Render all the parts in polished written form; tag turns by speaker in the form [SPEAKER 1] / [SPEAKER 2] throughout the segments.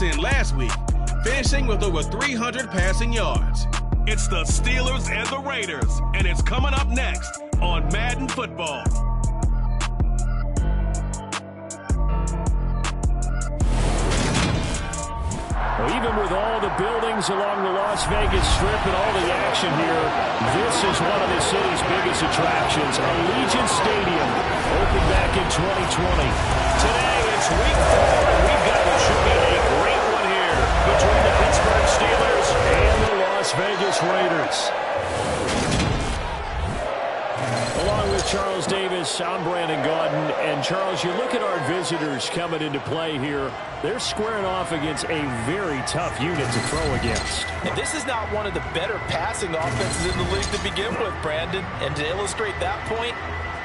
[SPEAKER 1] in last week, finishing with over 300 passing yards.
[SPEAKER 2] It's the Steelers and the Raiders, and it's coming up next on Madden Football.
[SPEAKER 3] Well, even with all the buildings along the Las Vegas Strip and all the action here, this is one of the city's biggest attractions. Allegiant Stadium opened back in 2020. Today, it's week 4, and we've got what should be a great one here between the Pittsburgh Steelers and the Las Vegas Raiders. Along with Charles Davis, I'm Brandon Gaudin. And Charles, you look at our visitors coming into play here, they're squaring off against a very tough unit to throw against.
[SPEAKER 4] And this is not one of the better passing offenses in the league to begin with, Brandon. And to illustrate that point,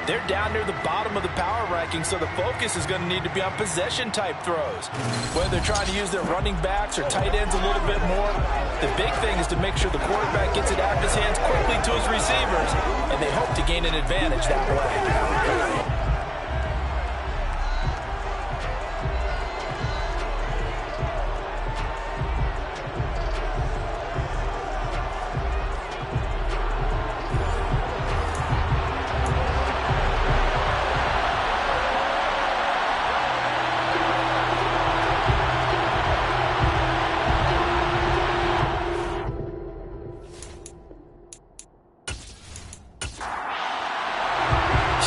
[SPEAKER 4] they're down near the bottom of the power rankings, so the focus is going to need to be on possession-type throws. Whether they're trying to use their running backs or tight ends a little bit more, the big thing is to make sure the quarterback gets it out of his hands quickly to his receivers, and they hope to gain an advantage that way.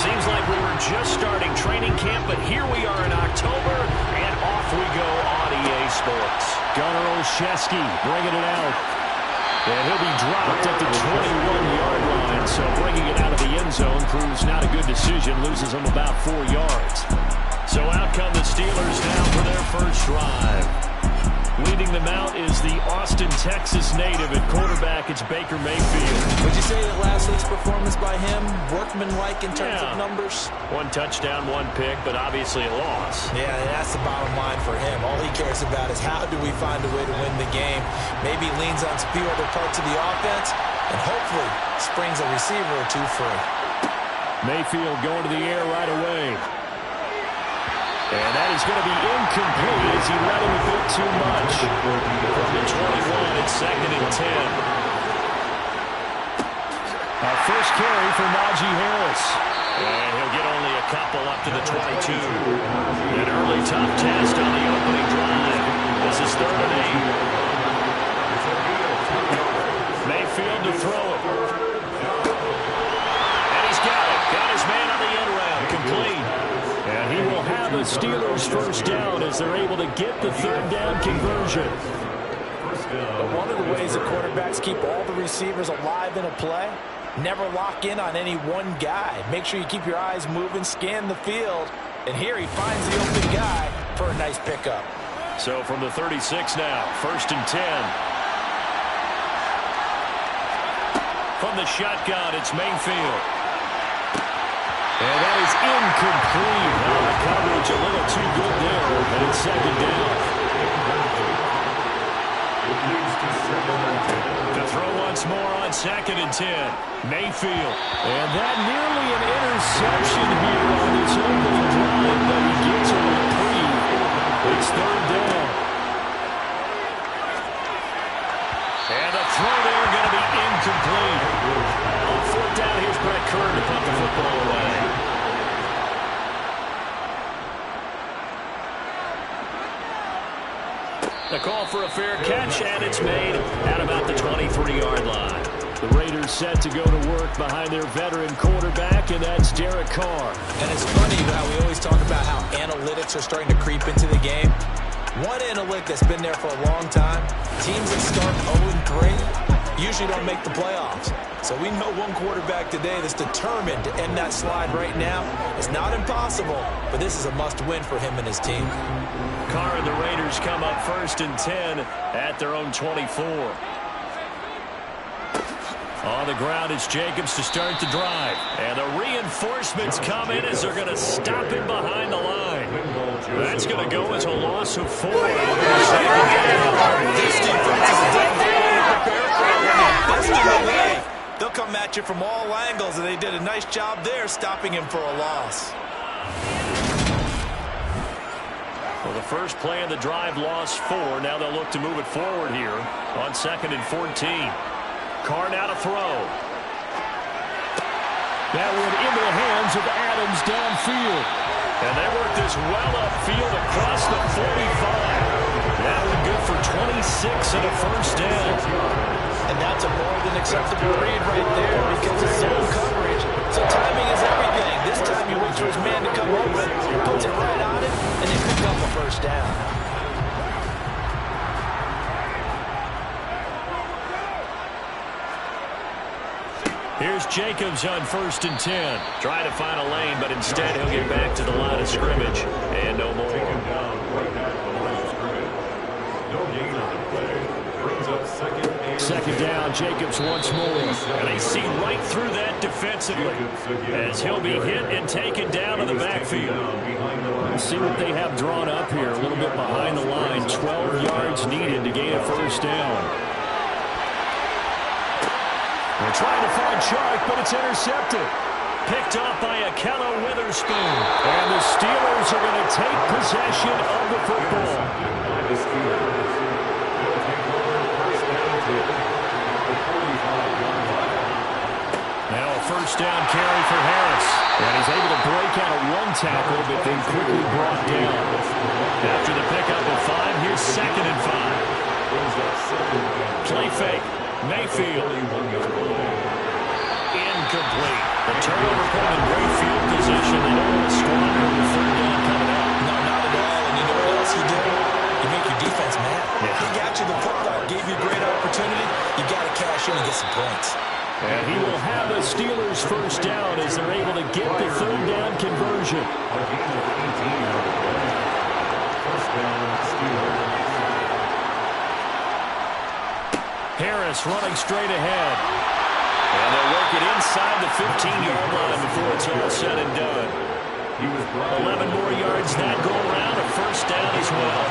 [SPEAKER 3] Seems like we were just starting training camp, but here we are in October, and off we go on EA Sports. Gunnar Olszewski bringing it out. And he'll be dropped at the 21-yard line, so bringing it out of the end zone proves not a good decision, loses him about 4 yards. So out come the Steelers now for their first drive. Leading them out is the Austin, Texas native at quarterback. It's Baker Mayfield.
[SPEAKER 4] Would you say that last week's performance by him, workmanlike in terms of numbers?
[SPEAKER 3] 1 touchdown, 1 pick, but obviously a loss.
[SPEAKER 4] Yeah, that's the bottom line for him. All he cares about is how do we find a way to win the game. Maybe leans on a few other parts of the offense, and hopefully springs a receiver or two free.
[SPEAKER 3] Mayfield going to the air right away. And that is going to be incomplete as he let him a bit too much. From the 21, it's 2nd and 10. Our first carry for Najee Harris. And he'll get only a couple up to the 22. An early tough test on the opening drive. This is 3rd and 8. Mayfield to throw it. And he's got it. Got his man on the end round. Complete. And he will have a Steelers first down as they're able to get the 3rd down conversion.
[SPEAKER 4] But one of the ways that quarterbacks keep all the receivers alive in a play, never lock in on any one guy. Make sure you keep your eyes moving, scan the field. And here he finds the open guy for a nice pickup.
[SPEAKER 3] So from the 36 now, 1st and 10. From the shotgun, it's Mayfield. And that is incomplete. Well, the coverage a little too good there, and it's 2nd down. To throw once more on 2nd and 10. Mayfield. And that nearly an interception here on this opening drive, but he gets a reprieve. It's 3rd down. And the throw there going to be incomplete. On 4th down, here's Brett Kerr to put the football away. The call for a fair catch, and it's made at about the 23-yard line. The Raiders set to go to work behind their veteran quarterback, and that's Derek Carr.
[SPEAKER 4] And it's funny how we always talk about how analytics are starting to creep into the game. One analytic that's been there for a long time, teams that start 0-3 usually don't make the playoffs. So we know one quarterback today that's determined to end that slide right now. It's not impossible, but this is a must-win for him and his team.
[SPEAKER 3] Carr and the Raiders come up 1st and 10 at their own 24. On the ground, it's Jacobs to start the drive. And the reinforcements come in as they're going to stop him behind the line. That's going to go as a loss of 4.
[SPEAKER 4] This defense is a damn prepared for best in the league. They'll come at you from all angles, and they did a nice job there stopping him for a loss.
[SPEAKER 3] Well, the first play of the drive lost 4. Now they'll look to move it forward here on 2nd and 14. Carr now to throw.
[SPEAKER 5] That went into the hands of Adams downfield.
[SPEAKER 3] And they work this well upfield across the 45. That one good for 26 and a first down.
[SPEAKER 4] And that's a more than acceptable read right there because it's zone coverage. So timing is everything. This time he waits for his man to come open, puts it right on it, and they pick up a first down.
[SPEAKER 3] Here's Jacobs on 1st and 10. Trying to find a lane, but instead he'll get back to the line of scrimmage. And no more.
[SPEAKER 5] Second down, Jacobs once more.
[SPEAKER 3] And they see right through that defensively as he'll be hit and taken down in the backfield.
[SPEAKER 5] Let's see what they have drawn up here. A little bit behind the line. 12 yards needed to gain a first down. They're trying to find Chark, but it's intercepted.
[SPEAKER 3] Picked off by Akello Witherspoon.
[SPEAKER 5] And the Steelers are going to take possession of the football.
[SPEAKER 3] Now a first down carry for Harris.
[SPEAKER 5] And he's able to break out of one tackle, but then quickly brought down.
[SPEAKER 3] After the pickup of 5, here's 2nd and 5. Play fake. Mayfield. Incomplete. The turnover put him in great field position. They don't want to squander the third down coming up.
[SPEAKER 4] No, not at all. And you know what else you do? You make your defense mad.
[SPEAKER 3] Yeah.
[SPEAKER 4] He got you the football, gave you a great opportunity. You got to cash in and get some points.
[SPEAKER 5] And he will have the Steelers first down as they're able to get the third down conversion.
[SPEAKER 3] Harris running straight ahead. And they'll work it inside the 15-yard line before it's all said and done. 11 more yards that go around, a first down as well.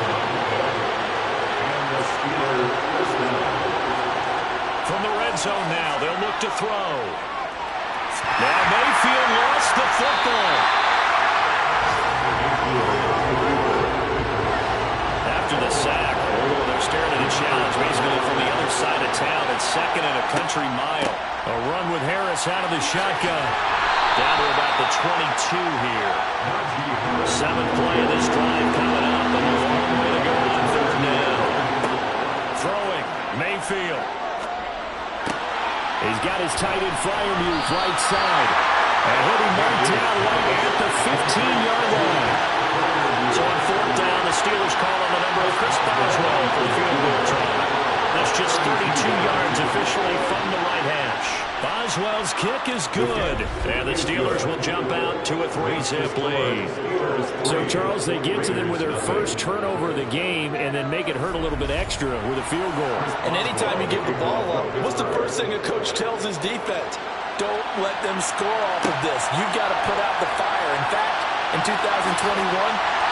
[SPEAKER 3] From the red zone now, they'll look to throw. Now Mayfield lost the football. After the sack, they're staring at a challenge basically from the other side of town. It's 2nd and a country mile. A run with Harris out of the shotgun. Down to about the 22 here. 7th play of this drive coming up, and a long way to go on 3rd down. Throwing, Mayfield.
[SPEAKER 5] He's got his tight end Freiermuth right side. And he'll be marked down right at the 15-yard line.
[SPEAKER 3] So on 4th down, the Steelers call on the number of Chris Boswell for the field goal try. That's just 32 yards officially from the right hash. Boswell's kick is good. And the Steelers will jump out to a 3-zip lead.
[SPEAKER 5] So, Charles, they get to them with their first turnover of the game and then make it hurt a little bit extra with a field goal.
[SPEAKER 4] And anytime you give the ball up, what's the first thing a coach tells his defense? Don't let them score off of this. You've got to put out the fire. In fact, in 2021,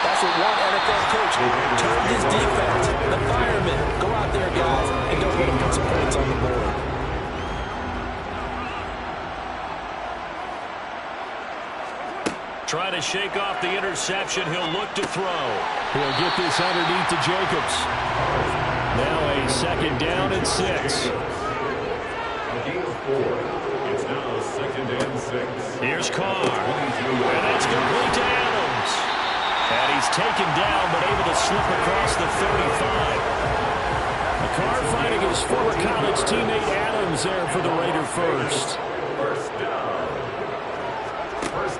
[SPEAKER 4] that's what one NFL coach told his defense. The firemen, go out there, guys, and don't let them put some points on the board.
[SPEAKER 3] Trying to shake off the interception. He'll look to throw.
[SPEAKER 5] He'll get this underneath to Jacobs. Now a 2nd down and 6.
[SPEAKER 6] A gain of 4. It's now 2nd and 6.
[SPEAKER 3] Here's Carr. And that's complete to Adams. And he's taken down but able to slip across the 35.
[SPEAKER 5] Carr finding his former college teammate Adams there for the Raider first.
[SPEAKER 6] First down.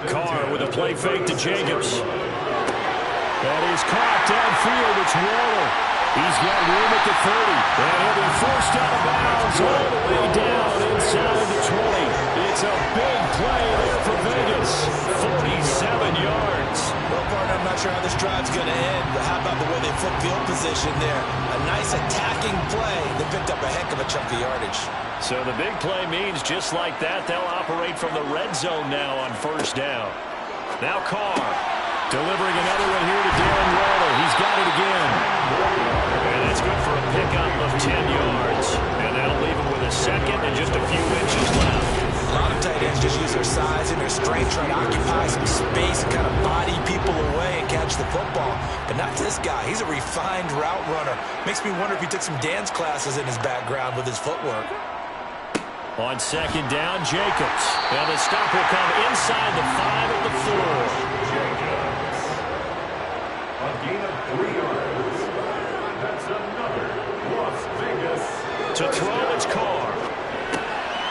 [SPEAKER 3] Carr with a play fake to Jacobs.
[SPEAKER 5] That is caught downfield. It's Waller. He's got room at the 30. And he'll be forced out of bounds all the way down inside the 20. It's a big play there for Vegas.
[SPEAKER 3] 47 yards.
[SPEAKER 4] Well, partner, I'm not sure how this drive's going to end, but how about the way they flip field position there? A nice attacking play that picked up a heck of a chunk of yardage.
[SPEAKER 3] So the big play means just like that, they'll operate from the red zone now on 1st down. Now Carr.
[SPEAKER 5] Delivering another one here to Darren Waller. He's got it again.
[SPEAKER 3] And that's good for a pickup of 10 yards. And that'll leave him with a 2nd and just a few inches left.
[SPEAKER 4] A lot of tight tight ends just use their size and their strength, try to occupy some space and kind of body people away and catch the football. But not this guy. He's a refined route runner. Makes me wonder if he took some dance classes in his background with his footwork.
[SPEAKER 3] On second down, Jacobs. And the stop will come inside the 5 at the 4.
[SPEAKER 6] Jacobs. A gain of 3 yards. That's another Las Vegas.
[SPEAKER 3] To throw, it's Carr.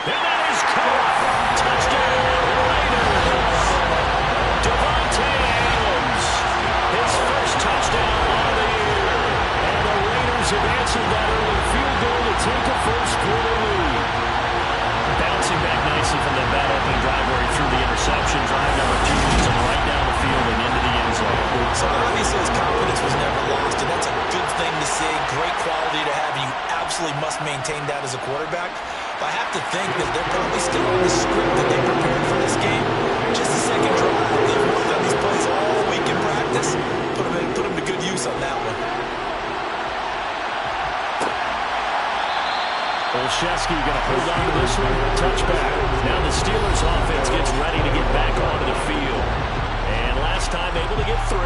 [SPEAKER 3] And that is caught. Touchdown, Raiders. Devontae Adams. His first touchdown of the year. And the Raiders have answered that early field goal to take a first-quarter lead. Bouncing back nicely from that bad opening drive where he threw the interception. Drive number 2 leads him right down the field and into the end zone.
[SPEAKER 4] So obviously his confidence was never lost, and that's a good thing to see. Great quality to have. You absolutely must maintain that as a quarterback. But I have to think that they're probably still on the script that they prepared for this game. Just a second drive. They've worked on these plays all week in practice. Put them to good use on that one.
[SPEAKER 3] Olszewski going to hold on to this one. Touchback. Now the Steelers offense gets ready to get back onto the field. And last time able to get 3.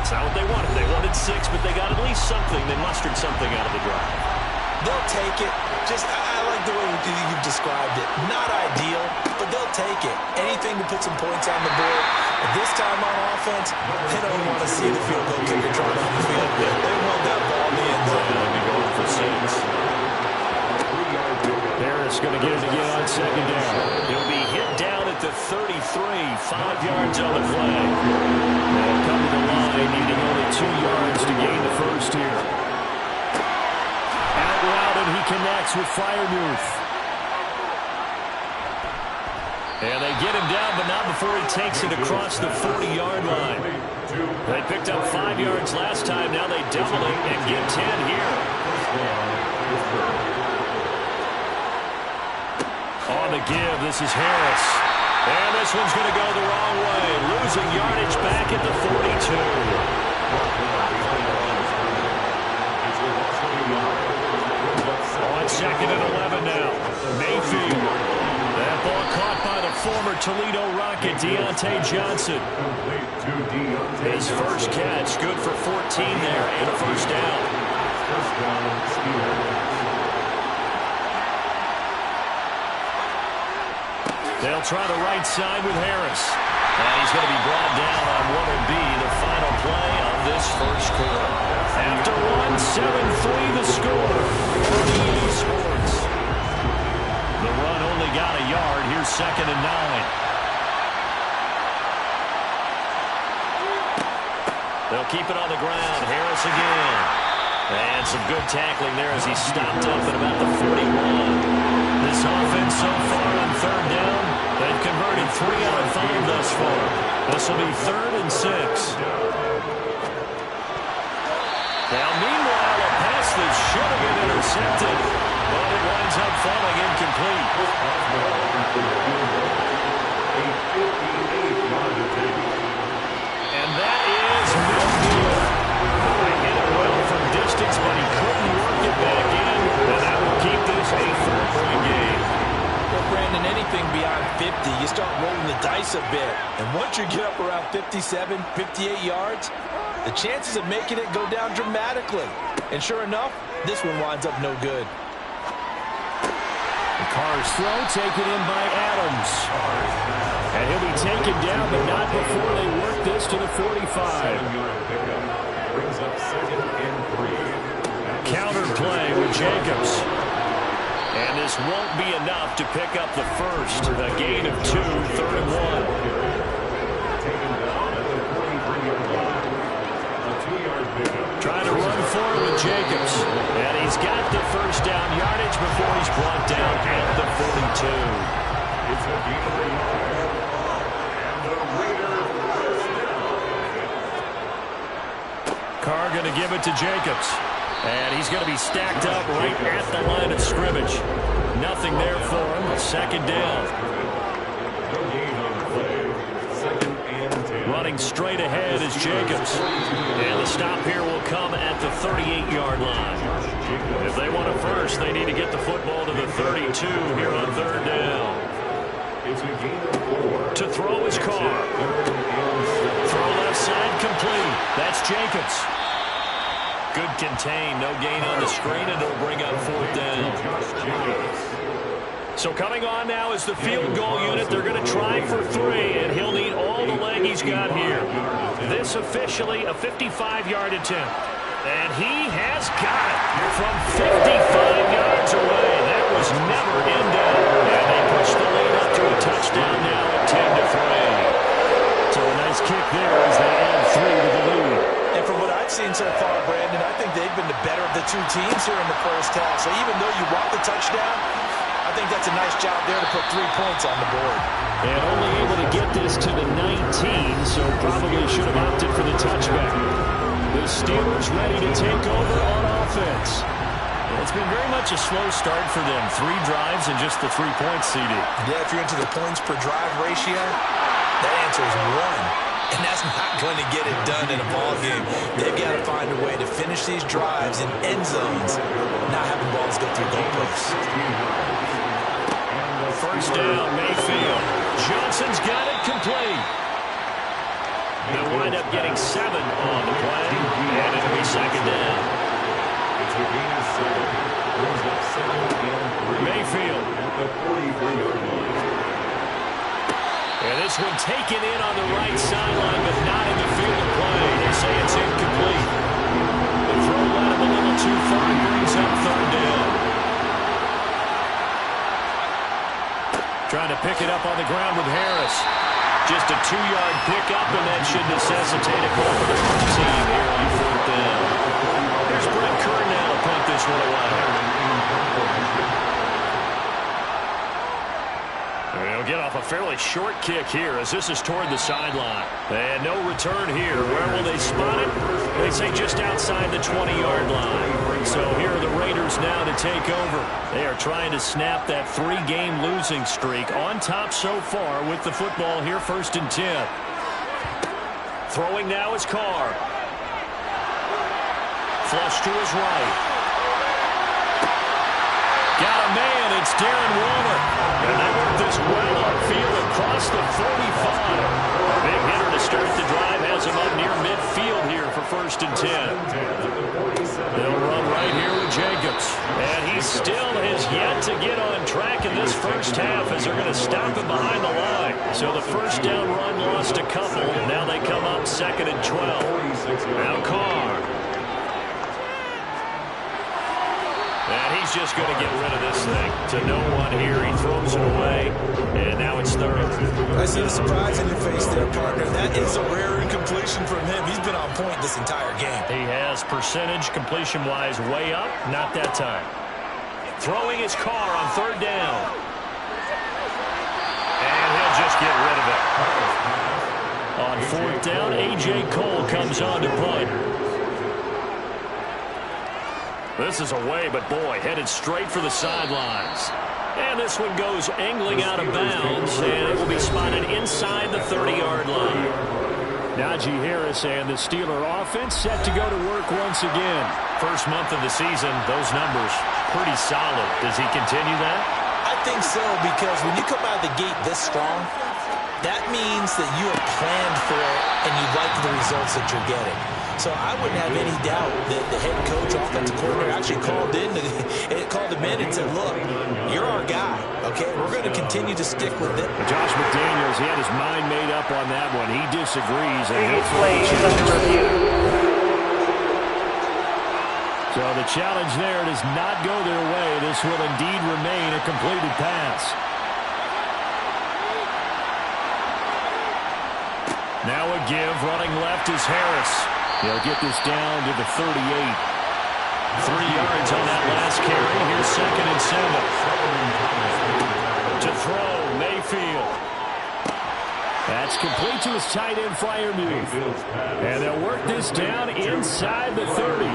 [SPEAKER 3] It's not what they wanted. They wanted 6, but they got at least something. They mustered something out of the drive.
[SPEAKER 4] They'll take it. I like the way you've described it. Not ideal, but they'll take it. Anything to put some points on the board. But this time on offense, they don't want to see the field goal kicker trying on the field. They want that ball in the end zone.
[SPEAKER 3] They'll be going for 6. Harris going to get it again on second down. He'll be hit down at the 33, 5 yards on the play. They'll come to the line, needing only 2 yards to gain the first here. Out route, and he connects with Freiermuth. And they get him down, but not before he takes it across the 40-yard line. They picked up 5 yards last time. Now they double it and get 10 here. On the give, this is Harris. And this one's going to go the wrong way. Losing yardage back at the 42. On second and 11 now. Mayfield. That ball caught by the former Toledo Rocket, Deontay Johnson. His first catch, good for 14 there and a first down.
[SPEAKER 6] First down, Steelers.
[SPEAKER 3] They'll try the right side with Harris. And he's going to be brought down on what will be the final play of this first quarter. After 7-3 the score for EA Sports. The run only got a yard. Here's second and 9. They'll keep it on the ground. Harris again. And some good tackling there as he stopped up at about the 41. This offense so far on third down, they've converted 3 out of 5 thus far. This will be 3rd and 6. Now, meanwhile, a pass that should have been intercepted, but it winds up falling incomplete. And that is no good. They hit it well from distance, but he couldn't work it back in, and that will keep this a 4-point game.
[SPEAKER 4] Well, Brandon, anything beyond 50, you start rolling the dice a bit. And once you get up around 57, 58 yards, the chances of making it go down dramatically. And sure enough, this one winds up no good.
[SPEAKER 3] The Carr's throw taken in by Adams. And he'll be taken down, but not before they work this to the 45.
[SPEAKER 6] 7-yard pickup brings up 2nd and 3.
[SPEAKER 3] Counter play with Jacobs. And this won't be enough to pick up the first. A gain of 2, 3rd and 1.
[SPEAKER 6] Taken down at the 43-yard line. A 2-yard pickup.
[SPEAKER 3] Trying to run forward with Jacobs. And he's got the first down yardage before he's brought down at the 42.
[SPEAKER 6] It's a gain of 1 yard. And the Raiders first down.
[SPEAKER 3] Carr going to give it to Jacobs. And he's going to be stacked up right at the line of scrimmage. Nothing there for him. Second down.
[SPEAKER 6] No gain on the play. 2nd and 10.
[SPEAKER 3] Running straight ahead is Jacobs. And the stop here will come at the 38-yard line. If they want a first, they need to get the football to the 32 here on 3rd down.
[SPEAKER 6] It's a gain of 4.
[SPEAKER 3] To throw his car. Throw left side complete. That's Jacobs. Good contain. No gain on the screen, and it'll bring up 4th down. So coming on now is the field goal unit. They're going to try for 3, and he'll need all the leg he's got here. This officially a 55-yard attempt. And he has got it from 55 yards away. That was never in doubt. And they push the lead up to a touchdown now at 10-3. So a nice kick there as they add 3 to the lead.
[SPEAKER 4] And from what I've seen so far, Brandon, I think they've been the better of the two teams here in the first half. So even though you want the touchdown, I think that's a nice job there to put 3 points on the board.
[SPEAKER 3] And only able to get this to the 19, so probably should have opted for the touchback. The Steelers ready to take over on offense. It's been very much a slow start for them. 3 drives and just the 3 points, CD.
[SPEAKER 4] Yeah, if you're into the points per drive ratio, that answer is 1. And that's not going to get it done in a ball game. They've got to find a way to finish these drives in end zones, not having balls go through goalposts.
[SPEAKER 3] First down, Mayfield. Johnson's got it complete. They'll wind up getting 7 on the play, and it'll be 2nd down.
[SPEAKER 6] It's a gain of 7. Brings up 2nd and 3.
[SPEAKER 3] Mayfield.
[SPEAKER 6] At the 43-yard line.
[SPEAKER 3] And this one taken in on the right sideline, but not in the field of play. They say it's incomplete. The throw led him a little too far. Brings up 3rd down. Trying to pick it up on the ground with Harris. Just a 2-yard pickup, and that should necessitate a goal for the home team here on 4th down. Here's Brett Kern now to punt this one away. They'll get off a fairly short kick here as this is toward the sideline. And no return here. Where will they spot it? They say just outside the 20-yard line. So here are the Raiders now to take over. They are trying to snap that 3-game losing streak. On top so far with the football here, 1st and 10. Throwing now is Carr. Flush to his right. Got a man, it's Darren Waller. And they work this well upfield across the 45. Big hitter to start the drive, has him up near midfield here for 1st and 10. They'll run right here with Jacobs. And he still has yet to get on track in this first half as they're going to stop him behind the line. So the first down run lost a couple. Now they come up 2nd and 12. Now Carr. And he's just going to get rid of this thing. To no one here. He throws it away. And now it's 3rd.
[SPEAKER 4] I see the surprise in your face there, partner. That is a rare incompletion from him. He's been on point this entire game.
[SPEAKER 3] He has percentage completion-wise way up. Not that time. Throwing his car on 3rd down. And he'll just get rid of it. On 4th down, A.J. Cole comes on to punt. This is away, but boy, headed straight for the sidelines. And this one goes angling out of bounds, and it will be spotted inside the 30-yard line. Najee Harris and the Steeler offense set to go to work once again. First month of the season, those numbers pretty solid. Does he continue that?
[SPEAKER 4] I think so, because when you come out of the gate this strong, that means that you have planned for it and you like the results that you're getting. So I wouldn't have any doubt that the head coach, offensive coordinator, actually called him in and said, look, you're our guy, okay? We're going to continue to stick with it.
[SPEAKER 3] Josh McDaniels, he had his mind made up on that one. He disagrees. So the challenge there does not go their way. This will indeed remain a completed pass. Now a give. Running left is Harris. He'll get this down to the 38. 3 yards on that last carry. Here's 2nd and 7. To throw, Mayfield. That's complete to his tight end Freiermuth. And they'll work this down inside the 30.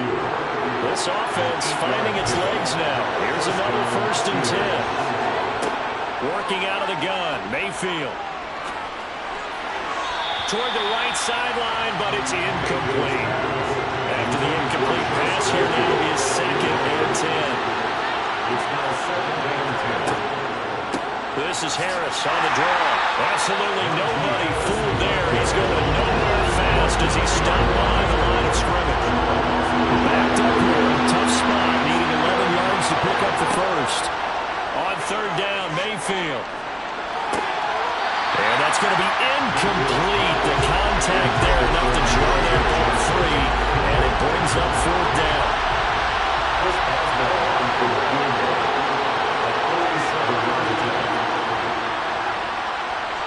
[SPEAKER 3] This offense finding its legs now. Here's another 1st and 10. Working out of the gun, Mayfield. Toward the right sideline, but it's incomplete. After the incomplete pass, here now is 2nd and 10.
[SPEAKER 6] It's now 2nd and 10.
[SPEAKER 3] This is Harris on the draw. Absolutely nobody fooled there. He's going nowhere fast as he stopped behind the line of scrimmage. Backed up here, tough spot, needing 11 yards to pick up the first. On third down, Mayfield. And that's going to be incomplete. The contact there, enough to draw that ball free, and it brings up fourth down.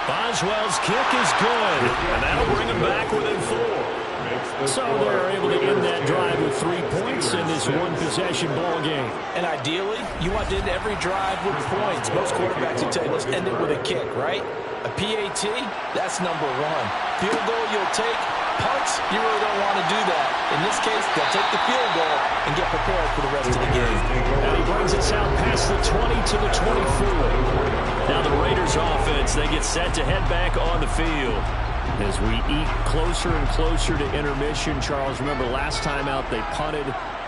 [SPEAKER 3] Boswell's kick is good, and that'll bring him back within 4. So they're able to end that drive with 3 points in this one-possession ball game.
[SPEAKER 4] And ideally, you want to end every drive with points. Most quarterbacks will tell you, let's end it with a kick, right? A PAT, that's number 1. Field goal you'll take. Punts, you really don't want to do that. In this case, they'll take the field goal and get prepared for the rest of the game.
[SPEAKER 3] And he brings us out past the 20 to the 24. Now the Raiders offense, they get set to head back on the field. As we eat closer and closer to intermission, Charles, remember last time out they punted.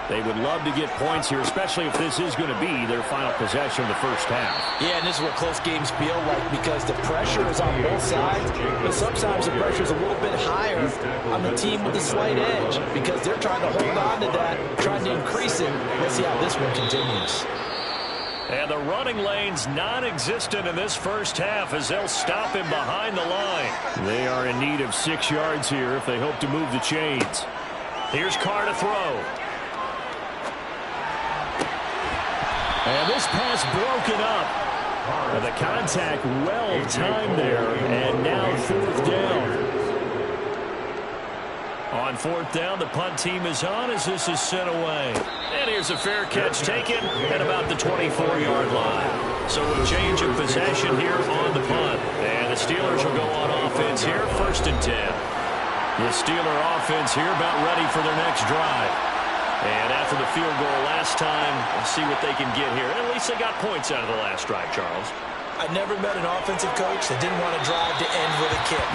[SPEAKER 3] They would love to get points here, especially if this is going to be their final possession of the first half.
[SPEAKER 4] Yeah, and this is what close games feel like because the pressure is on both sides, but sometimes the pressure is a little bit higher on the team with the slight edge because they're trying to hold on to that, trying to increase it. Let's see how this one continues.
[SPEAKER 3] And the running lane's non-existent in this first half as they'll stop him behind the line. They are in need of 6 yards here if they hope to move the chains. Here's Carr to throw. And this pass broken up. And the contact well timed there. And now fourth down. On fourth down, the punt team is on as this is sent away. And here's a fair catch taken at about the 24-yard line. So a change of possession here on the punt. And the Steelers will go on offense here, 1st and 10. The Steeler offense here about ready for their next drive. And after the field goal last time, we'll see what they can get here. At least they got points out of the last drive, Charles.
[SPEAKER 4] I never met an offensive coach that didn't want to drive to end with a kick.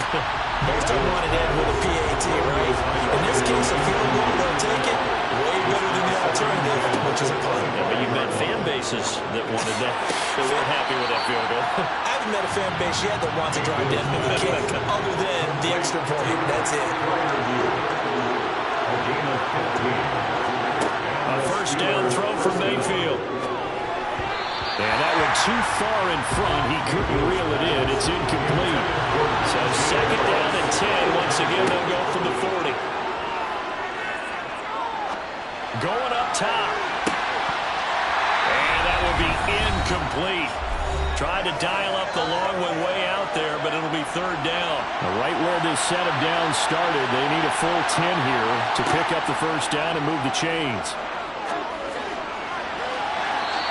[SPEAKER 4] Most of them wanted to end with a PAT, right? In this case, a field goal, they'll take it. Way better than the alternative, which is a punt.
[SPEAKER 3] Yeah, but you've met fan bases that wanted that. They weren't happy with that field goal.
[SPEAKER 4] I haven't met a fan base yet that wants to drive to end with a kick, other than the extra point. That's it.
[SPEAKER 3] A first down throw from Mayfield. And that went too far in front. He couldn't reel it in. It's incomplete. So 2nd down and 10. Once again, they'll go from the 40. Going up top. And that will be incomplete. Tried to dial up the long way out there, but it'll be 3rd down. Right where this set of downs started, they need a full 10 here to pick up the first down and move the chains.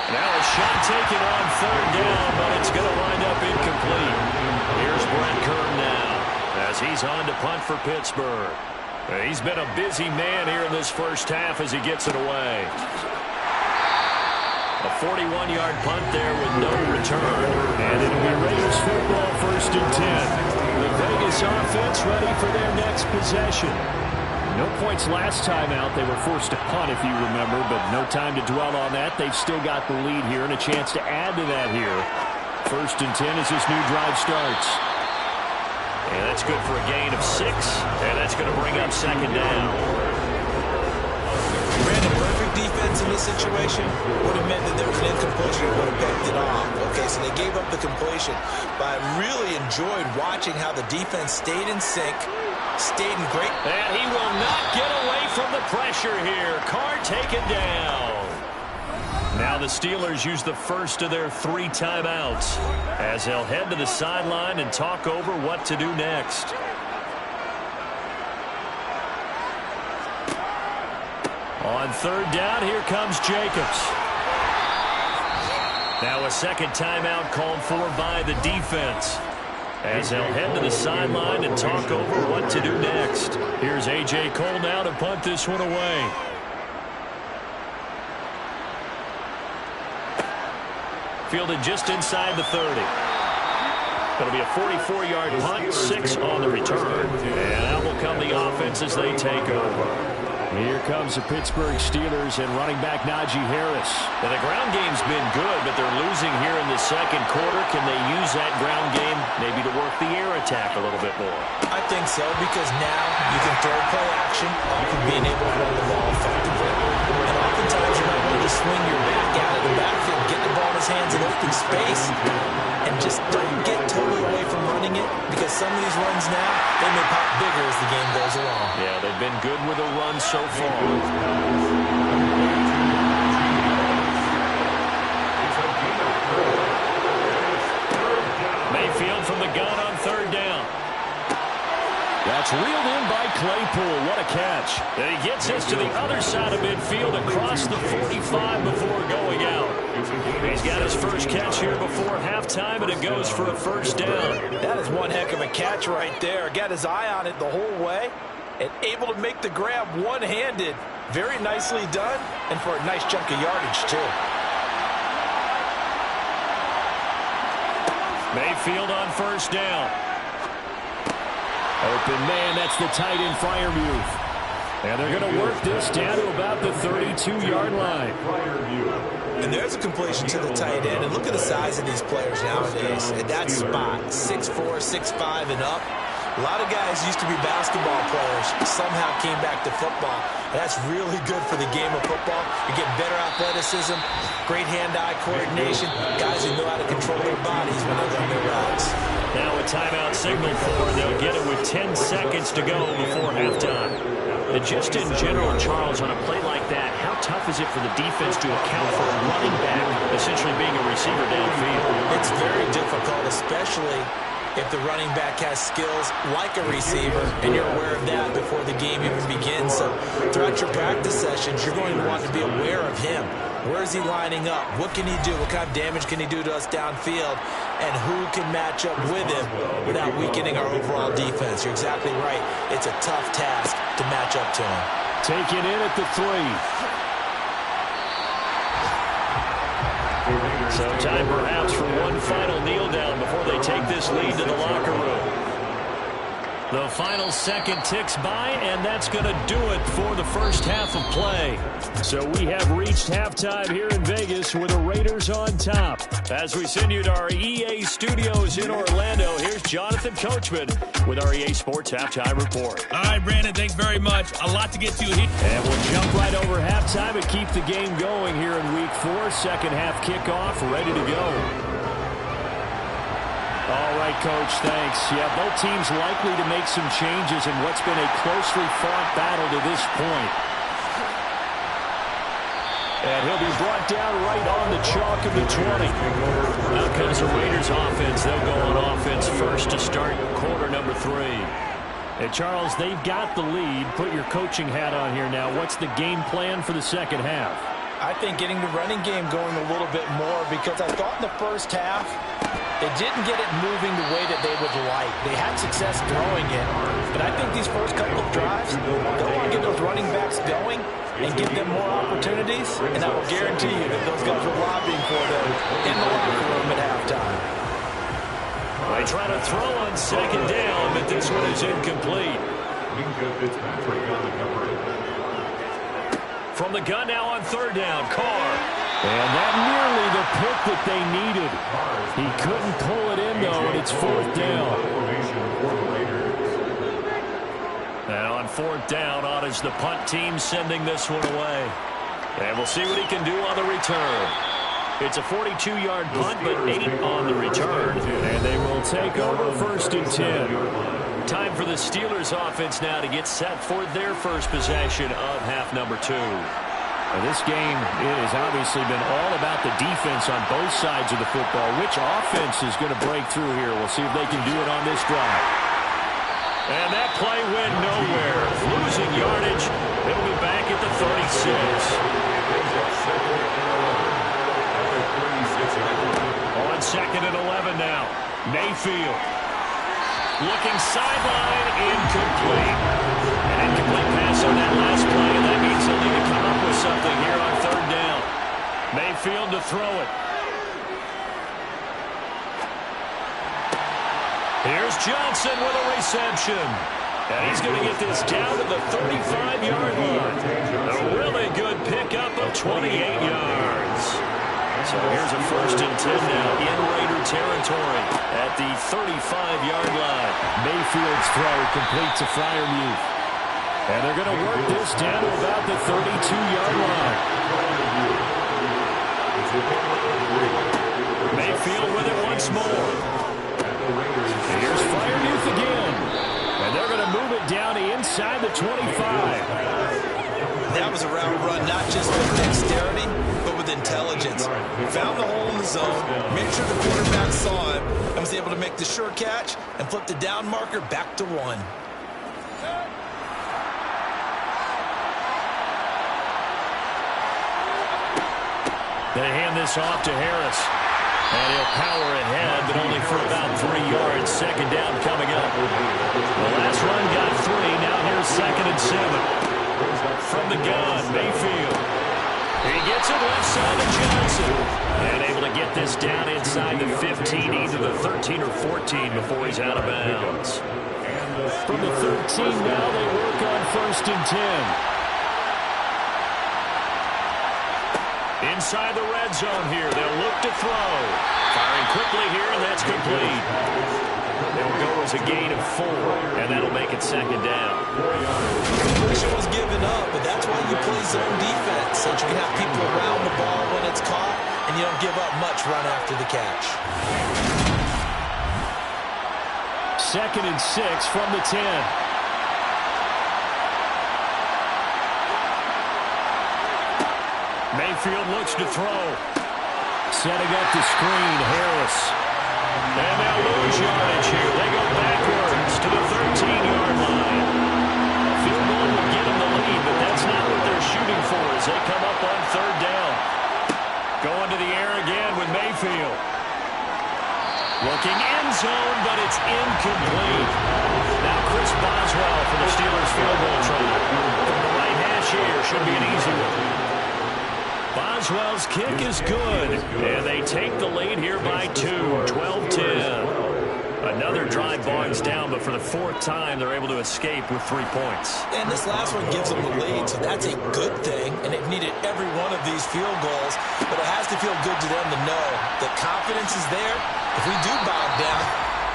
[SPEAKER 3] Now a shot taken on 3rd down, but it's going to wind up incomplete. Here's Brent Kern now as he's on to punt for Pittsburgh. He's been a busy man here in this first half as he gets it away. A 41-yard punt there with no return. And it'll be Raiders football, 1st and 10. The Vegas offense ready for their next possession. No points last time out. They were forced to punt, if you remember, but no time to dwell on that. They've still got the lead here and a chance to add to that here. 1st and 10 as this new drive starts. And that's good for a gain of 6, and that's going to bring up 2nd down.
[SPEAKER 4] Brandon, perfect defense in this situation would have meant that there was an incompletion and would have picked it off. Okay, so they gave up the completion. But I really enjoyed watching how the defense stayed in sync, stayed in great...
[SPEAKER 3] And he will not get away from the pressure here. Carr taken down. Now the Steelers use the first of their 3 timeouts as they'll head to the sideline and talk over what to do next. On 3rd down, here comes Jacobs. Now a 2nd timeout called for by the defense as they'll head to the sideline and talk over what to do next. Here's A.J. Cole now to punt this one away. Fielded just inside the 30. It'll be a 44-yard punt, 6 on the return. And out will come the offense as they take over. Here comes the Pittsburgh Steelers and running back Najee Harris.
[SPEAKER 5] And the ground game's been good, but they're losing here in the second quarter. Can they use that ground game maybe to work the air attack a little bit more?
[SPEAKER 4] I think so, because now you can throw play action off of being able to run the ball effectively. And oftentimes you might want to just swing your back out of the backfield, get the ball in his hands in open space, and just don't get totally away from running it, because some of these runs now, they may pop bigger as the game goes along.
[SPEAKER 5] Yeah, they've been good with a run so far. Mayfield from the gun on third down.
[SPEAKER 3] That's reeled in by Claypool. What a catch.
[SPEAKER 5] And he gets us to the other side of midfield across the 45 before going out. He's got his first catch here before halftime, and it goes for a first down.
[SPEAKER 4] That is one heck of a catch right there. Got his eye on it the whole way and able to make the grab one-handed. Very nicely done, and for a nice chunk of yardage, too.
[SPEAKER 3] Mayfield on first down. Open man, that's the tight end Freiermuth. And they're going to work this down to about the 32-yard line.
[SPEAKER 4] And there's a completion to the tight end. And look at the size of these players nowadays. At that spot, 6'4", 6'5", and up. A lot of guys used to be basketball players, somehow came back to football. And that's really good for the game of football. You get better athleticism, great hand-eye coordination, guys who know how to control their bodies when they run their routes.
[SPEAKER 5] Now a timeout signal for, they'll get it with 10 seconds to go before halftime. And just in general, Charles, on a play like that, how tough is it for the defense to account for a running back essentially being a receiver downfield?
[SPEAKER 4] It's very difficult, especially if the running back has skills like a receiver, and you're aware of that before the game even begins. So throughout your practice sessions, you're going to want to be aware of him. Where is he lining up? What can he do? What kind of damage can he do to us downfield? And who can match up with him without weakening our overall defense? You're exactly right. It's a tough task to match up to him.
[SPEAKER 3] Taken in at the 3.
[SPEAKER 5] So time perhaps for one final kneel down before they take this lead to the locker room. The final second ticks by, and that's going to do it for the first half of play.
[SPEAKER 3] So we have reached halftime here in Vegas with the Raiders on top.
[SPEAKER 5] As we send you to our EA studios in Orlando, here's Jonathan Coachman with our EA Sports Halftime Report.
[SPEAKER 1] All right, Brandon, thanks very much. A lot to get to here.
[SPEAKER 3] And we'll jump right over halftime and keep the game going here in Week 4. Second half kickoff, ready to go. All right, Coach, thanks. Yeah, both teams likely to make some changes in what's been a closely fought battle to this point. And he'll be brought down right on the chalk of the 20.
[SPEAKER 5] Now comes the Raiders offense. They'll go on offense first to start quarter number 3.
[SPEAKER 3] And, Charles, they've got the lead. Put your coaching hat on here now. What's the game plan for the second half?
[SPEAKER 4] I think getting the running game going a little bit more, because I thought in the first half they didn't get it moving the way that they would like. They had success throwing it, but I think these first couple of drives, they'll want to get those running backs going and give them more opportunities, and I will guarantee you that those guys were lobbying for them in the locker room at halftime.
[SPEAKER 5] They try to throw on second down, but this one is incomplete. From the gun now on third down, Carr.
[SPEAKER 3] And that nearly the pick that they needed. He couldn't pull it in, though, and it's fourth down.
[SPEAKER 5] And on fourth down, on is the punt team sending this one away. And we'll see what he can do on the return. It's a 42-yard punt, but 8 on the return.
[SPEAKER 3] And they will take over first and 10.
[SPEAKER 5] Time for the Steelers offense now to get set for their first possession of half number 2.
[SPEAKER 3] Well, this game has obviously been all about the defense on both sides of the football. Which offense is going to break through here? We'll see if they can do it on this drive.
[SPEAKER 5] And that play went nowhere. Losing yardage. It'll be back at the 36. On second and 11 now. Mayfield. Looking sideline, incomplete. An incomplete pass on that last play, and that means they'll need to come up with something here on third down. Mayfield to throw it. Here's Johnson with a reception.
[SPEAKER 3] And he's going to get this down to the 35-yard line. A really good pickup of 28 yards. So here's a 1st and 10 now in Raider territory at the 35-yard line.
[SPEAKER 5] Mayfield's throw complete to Freiermuth. And they're going to work this down to about the 32-yard line. Mayfield with it once more. And here's Freiermuth again. And they're going to move it down to inside the 25.
[SPEAKER 4] That was a route run not just with dexterity, but with intelligence. Found the hole in the zone, made sure the quarterback saw him, and was able to make the sure catch and flip the down marker back to 1.
[SPEAKER 3] They hand this off to Harris. And he'll power ahead, but only for about 3 yards. 2nd down coming up. The last run got 3. Now here's 2nd and 7. From the gun, Mayfield. He gets it left side to Johnson. And able to get this down inside the 15, either the 13 or 14 before he's out of bounds.
[SPEAKER 5] From the 13 now, they work on 1st and 10.
[SPEAKER 3] Inside the red zone here, they'll look to throw. Firing quickly here, and that's complete. They'll go as a gain of 4, and that'll make it 2nd down.
[SPEAKER 4] Completion was given up, but that's why you play zone defense, so you can have people around the ball when it's caught, and you don't give up much run after the catch.
[SPEAKER 5] 2nd and 6 from the 10.
[SPEAKER 3] Mayfield looks to throw.
[SPEAKER 5] Setting up the screen, Harris.
[SPEAKER 3] And they'll lose yardage here. They go backwards to the 13-yard line. Field goal will get them the lead, but that's not what they're shooting for as they come up on 3rd down. Going to the air again with Mayfield. Looking end zone, but it's incomplete. Now Chris Boswell for the Steelers field goal try. From the right hash here, should be an easy one. Boswell's kick is good, and they take the lead here by 2, 12-10. Another drive bogs down, but for the 4th time, they're able to escape with 3 points.
[SPEAKER 4] And this last one gives them the lead, so that's a good thing, and they've needed every one of these field goals, but it has to feel good to them to know that confidence is there. If we do bog down,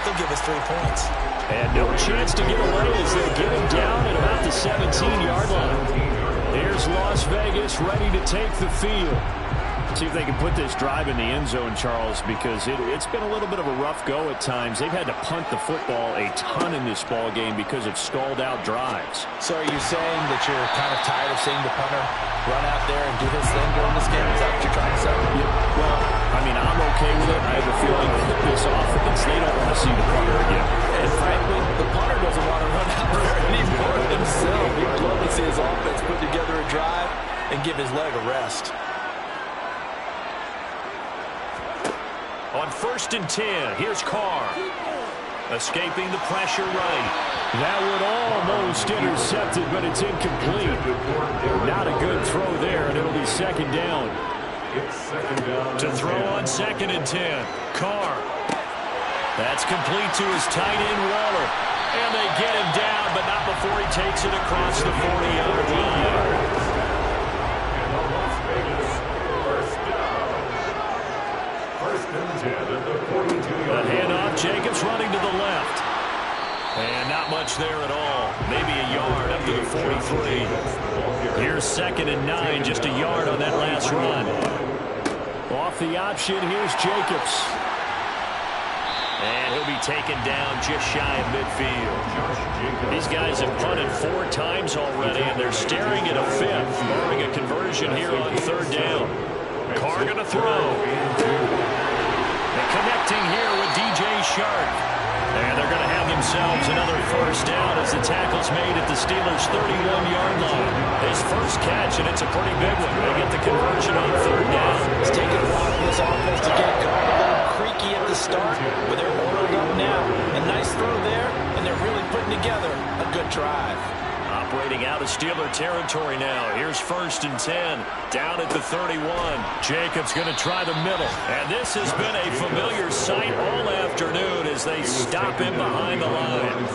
[SPEAKER 4] they'll give us 3 points.
[SPEAKER 5] And no chance to get away as they get him down at about the 17-yard line. Here's Las Vegas ready to take the field. See if they can put this drive in the end zone, Charles, because it's been a little bit of a rough go at times. They've had to punt the football a ton in this ball game because of stalled-out drives.
[SPEAKER 4] So are you saying that you're kind of tired of seeing the punter run out there and do his thing during this game? Is that what you're trying to say?
[SPEAKER 5] Yeah, well, I mean, I'm okay with it. I have a feeling that this offense, they don't want to see the punter again.
[SPEAKER 4] And frankly, the punter doesn't want to run out there anymore himself. He would love to see his offense put together a drive and give his leg a rest.
[SPEAKER 3] On 1st and 10, here's Carr. Escaping the pressure right.
[SPEAKER 5] That would almost intercept it, but it's incomplete. Not a good throw there, and it'll be 2nd down.
[SPEAKER 3] To throw on 2nd and 10, Carr. That's complete to his tight end, Waller. And they get him down, but not before he takes it across the 40-yard line.
[SPEAKER 6] The
[SPEAKER 3] handoff, Jacobs running to the left. And not much there at all. Maybe a yard up to the 43. Here's 2nd and 9, just a yard on that last run.
[SPEAKER 5] Off the option, here's Jacobs.
[SPEAKER 3] And he'll be taken down just shy of midfield. These guys have punted 4 times already, and they're staring at a 5th, barring a conversion here on 3rd down. Carr going to throw. Connecting here with DJ Shark. And they're going to have themselves another 1st down as the tackle's made at the Steelers' 31-yard line. His first catch, and it's a pretty big one. They get the conversion on 3rd down.
[SPEAKER 4] It's taken a while for this offense to get going. A little creaky at the start, but they're oiled up now. A nice throw there, and they're really putting together a good drive.
[SPEAKER 3] Operating out of Steeler territory now. Here's 1st and 10. Down at the 31. Jacobs going to try the middle. And this has been a familiar sight all afternoon as they stop him behind the line.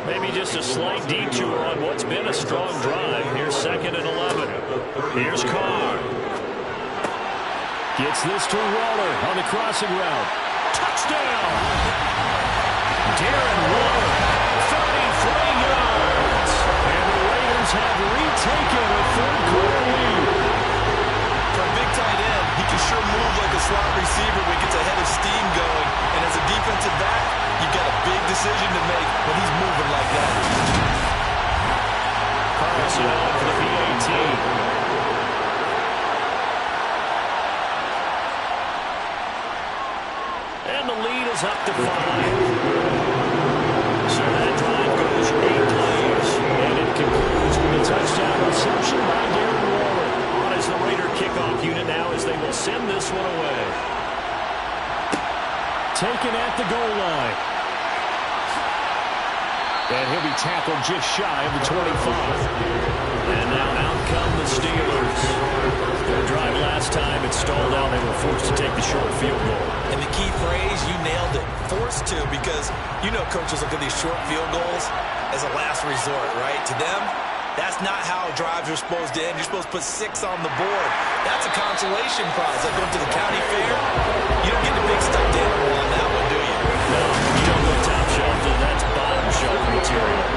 [SPEAKER 3] Maybe just a slight detour on what's been a strong drive. Here's 2nd and 11. Here's Carr. Gets this to Waller on the crossing route. Touchdown! Darren Waller, 33 yards. And the Raiders have retaken a third-quarter lead.
[SPEAKER 4] For a big tight end, he can sure move like a slot receiver when he gets a head of steam going. And as a defensive back, you've got a big decision to make when he's moving like that.
[SPEAKER 3] Carlson on for the PAT. And the lead is up to 5. So that drive goes 8 plays. And it concludes with a touchdown reception by Darren Waller. On as the Raider kickoff unit now as they will send this one away. Taken at the goal line. And he'll be tackled just shy of the 25. And now out come the Steelers. Their drive last time, it stalled out. They were forced to take the short field goal.
[SPEAKER 4] And the key phrase, you nailed it, forced to, because you know coaches look at these short field goals as a last resort, right? To them, that's not how drives are supposed to end. You're supposed to put 6 on the board. That's a consolation prize. Like going to the county fair, you don't get the big stuffed animal on that one, do you?
[SPEAKER 3] No, you don't go top shelf, that's bottom shelf material.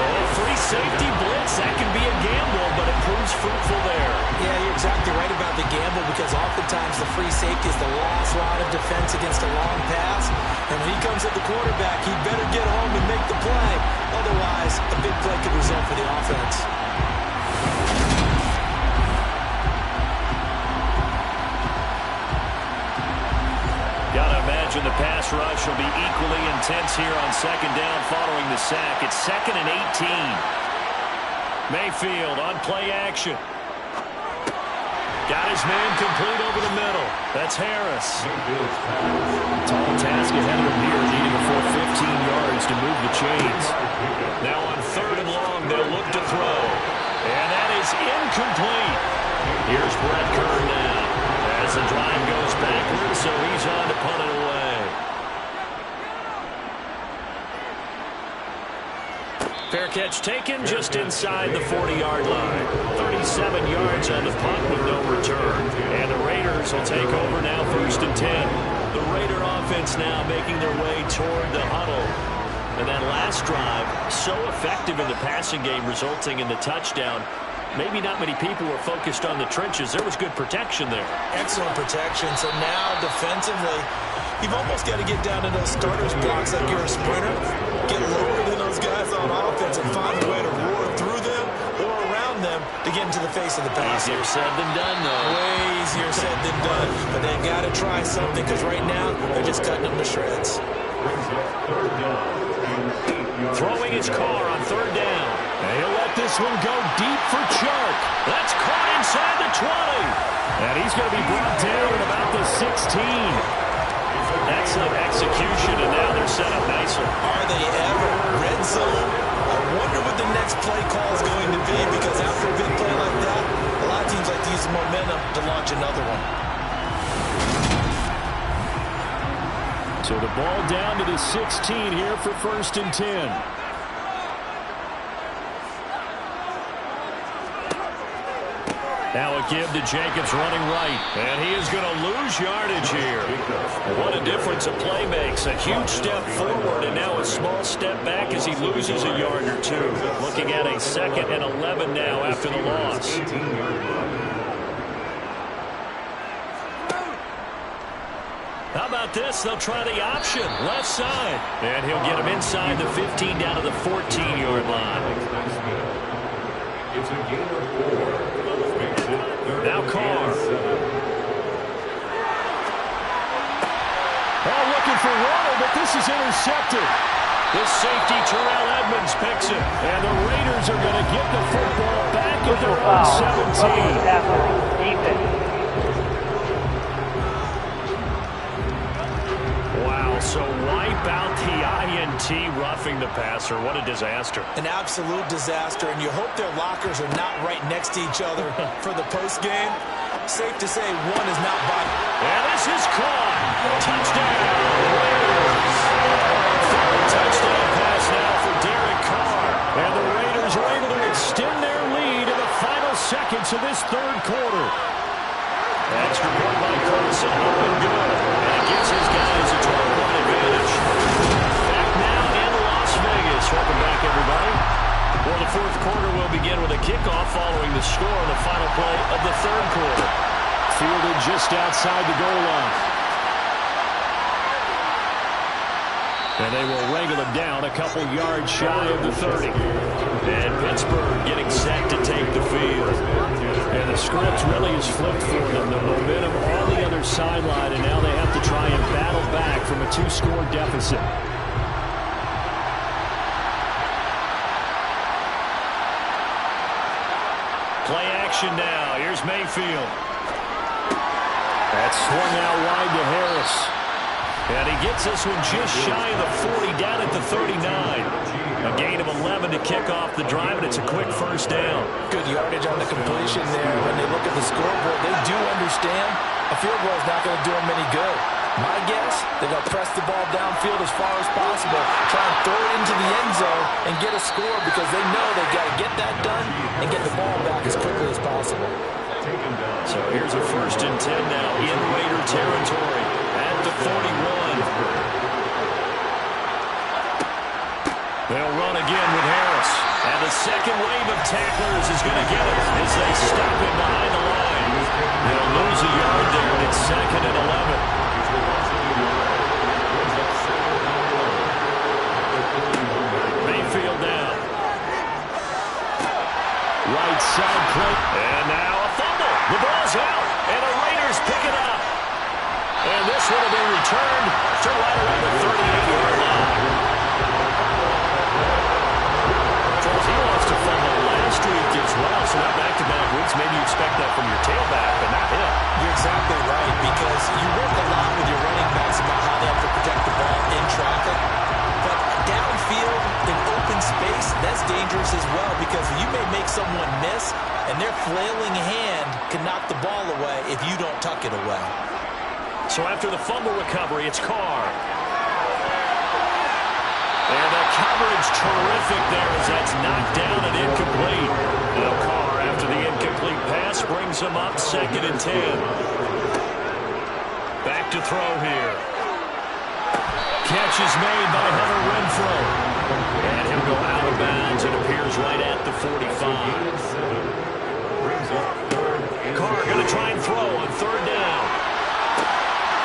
[SPEAKER 3] Oh, free safety blitz, that can be a gamble, but it proves fruitful there.
[SPEAKER 4] Yeah, you're exactly right about the gamble, because oftentimes the free safety is the last line of defense against a long pass. And when he comes at the quarterback, he better get home and make the play. Otherwise, a big play could result for the offense.
[SPEAKER 3] Gotta imagine the pass rush will be equally intense here on 2nd down following the sack. It's 2nd and 18. Mayfield on play action. Got his man complete over the middle. That's Harris. Tall task ahead of him here, needing a full 15 yards to move the chains. Now on 3rd and long, they'll look to throw. And that is incomplete. Here's Brett Kern now. As the drive goes backwards, so he's on to punt it away. Fair catch taken just inside the 40-yard line. 37 yards on the punt with no return. And the Raiders will take over now 1st and 10. The Raider offense now making their way toward the huddle. And that last drive, so effective in the passing game, resulting in the touchdown. Maybe not many people were focused on the trenches. There was good protection there.
[SPEAKER 4] Excellent protection. So now, defensively, you've almost got to get down to those starters blocks like you're a sprinter. Get lower than those guys on offense and find a way to roar through them or around them to get into the face of the pass.
[SPEAKER 3] Easier said than done, though.
[SPEAKER 4] Way easier said than done. But they've got to try something, because right now, they're just cutting them to shreds.
[SPEAKER 3] Throwing his car on 3rd down. And he'll let this one go deep for Chark. That's caught inside the 20. And he's going to be brought down at about the 16. Excellent execution, and now they're set up nicer.
[SPEAKER 4] Are they ever? Red zone? I wonder what the next play call is going to be, because after a big play like that, a lot of teams like to use the momentum to launch another one.
[SPEAKER 3] So the ball down to the 16 here for 1st and 10. Now a give to Jacobs running right. And he is going to lose yardage here. What a difference a play makes. A huge step forward and now a small step back as he loses a yard or two. Looking at a 2nd and 11 now after the loss. How about this? They'll try the option. Left side. And he'll get him inside the 15 down to the 14-yard line.
[SPEAKER 6] It's a gain of 4.
[SPEAKER 3] Now Carr. Oh, looking for Waller, but this is intercepted. The safety, Terrell Edmonds, picks it. And the Raiders are going to get the football back at their own 17. Wow, so wipe out the INT, roughing the passer. What a disaster.
[SPEAKER 4] An absolute disaster, and you hope their lockers are not right next to each other for the postgame. Safe to say one is not by.
[SPEAKER 3] And this is caught. Touchdown, Raiders. Third touchdown pass now for Derek And the Raiders are able to extend their lead in the final seconds of this third quarter. Extra point by Carson, up and good. And it gives his guys a 12-point advantage. Back now in Las Vegas. Welcome back, everybody. Well, the fourth quarter will begin with a kickoff following the score on the final play of the third quarter. Fielded just outside the goal line. And they will wrangle him down a couple yards shy of the 30. And Pittsburgh getting set to take the field. And the script really is flipped for them. The momentum on the other sideline, and now they have to try and battle back from a 2-score deficit. Play action now. Here's Mayfield. That's swung out wide to Harris. And he gets this one just shy of the 40, down at the 39. A gain of 11 to kick off the drive, and it's a quick first down.
[SPEAKER 4] Good yardage on the completion there. When they look at the scoreboard, they do understand a field goal is not going to do them any good. My guess, they're going to press the ball downfield as far as possible, try and throw it into the end zone and get a score because they know they've got to get that done and get the ball back as quickly as possible.
[SPEAKER 3] So here's a 1st and 10 now in Raider territory at the 41. They'll run again with Harris. And the second wave of tacklers is going to get it as they stop him behind the line. They'll lose a yard there, and it's 2nd and 11. Mayfield down. Right side play. And now a fumble. The ball's out, and the Raiders pick it up. And this one will be returned to right around the 38-yard line. Charles, he lost a fumble last week as well, so now back-to-back weeks, maybe you expect that from your tailback, but not him.
[SPEAKER 4] You're exactly right, because you work a lot with your running backs about how they have to protect the ball in traffic. But downfield in open space, that's dangerous as well, because you may make someone miss, and their flailing hand can knock the ball away if you don't tuck it away.
[SPEAKER 3] So after the fumble recovery, it's Carr. And the coverage terrific there as that's knocked down and incomplete. Now Carr, after the incomplete pass, brings him up 2nd and 10. Back to throw here. Catch is made by Hunter Renfrow. And he'll go out of bounds and appears right at the 45. Carr going to try and throw on 3rd down.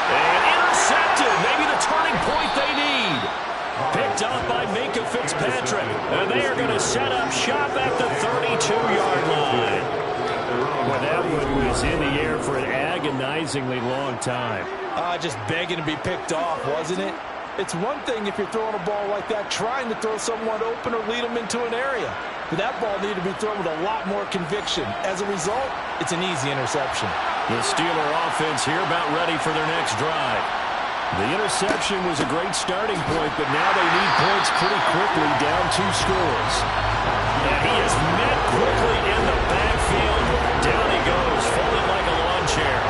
[SPEAKER 3] And intercepted. Maybe the turning point they need. Picked up by Minkah Fitzpatrick. And they are going to set up shop at the 32-yard line. Well, that one was in the air for an agonizingly long time.
[SPEAKER 4] Just begging to be picked off, wasn't it? It's one thing if you're throwing a ball like that, trying to throw someone open or lead them into an area. But that ball needed to be thrown with a lot more conviction. As a result, it's an easy interception.
[SPEAKER 3] The Steeler offense here about ready for their next drive. The interception was a great starting point, but now they need points pretty quickly, down 2 scores. And he is met quickly in the backfield. Down he goes, folded like a lawn chair.